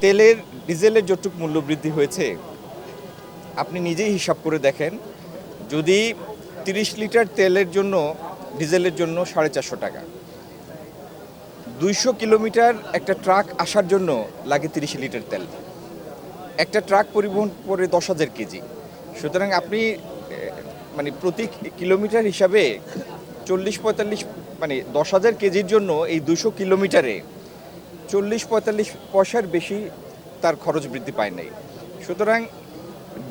তেলের ডিজেলের যতটুক মূল্য বৃদ্ধি হয়েছে আপনি নিজেই হিসাব করে দেখেন। যদি 30 লিটার তেলের জন্য ডিজেলের জন্য 450 টাকা, 200 কিলোমিটার একটা ট্রাক আসার জন্য লাগে 30 লিটার তেল। একটা ট্রাক পরিবহন করে 10,000 কেজি। সুতরাং আপনি মানে প্রতি কিলোমিটার হিসাবে 40-45 মানে 10,000 কেজির জন্য এই 200 কিলোমিটারে 40-45 পয়সার বেশি তার খরচ বৃদ্ধি পায় নাই। সুতরাং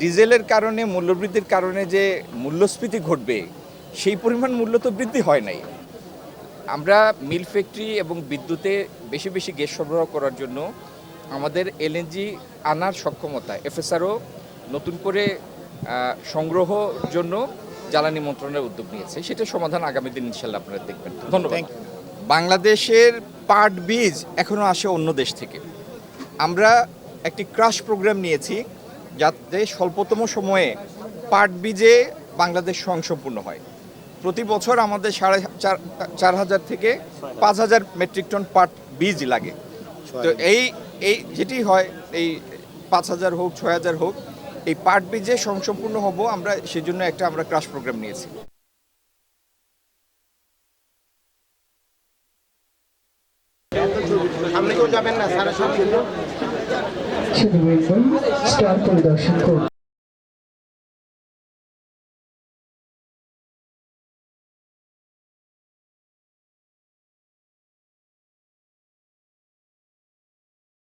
ডিজেলের কারণে মূল্যবৃদ্ধির কারণে যে মূল্যস্ফীতি ঘটবে সেই পরিমাণ মূল্য তো বৃদ্ধি হয় নাই। আমরা মিল ফ্যাক্টরি এবং বিদ্যুতে বেশি বেশি গ্যাস সরবরাহ করার জন্য আমাদের এলএনজি আনার সক্ষমতা এফএসআরও নতুন করে সংগ্রহ জন্য জ্বালানি মন্ত্রণালয়ের উদ্যোগ নিয়েছে। সেটা সমাধান আগামী দিন ইনশাল্লাহ আপনারা দেখবেন। ধন্যবাদ। বাংলাদেশের পাট বীজ এখনও আসে অন্য দেশ থেকে। আমরা একটি ক্রাশ প্রোগ্রাম নিয়েছি যাতে স্বল্পতম সময়ে পাট বীজে বাংলাদেশ স্বয়ংসম্পূর্ণ হয়। প্রতি বছর আমাদের 4,500 থেকে 5,000 মেট্রিক টন পাট বীজ লাগে। তো এই যেটি হয় এই 5,000 হোক 6,000 হোক এই পাট বীজে স্বয়ংসম্পূর্ণ হব আমরা, সেজন্য আমরা ক্রাশ প্রোগ্রাম নিয়েছি। সামনে কেউ যাবেন না, সারা সামনে শুধু স্টার পরিদর্শন করুন।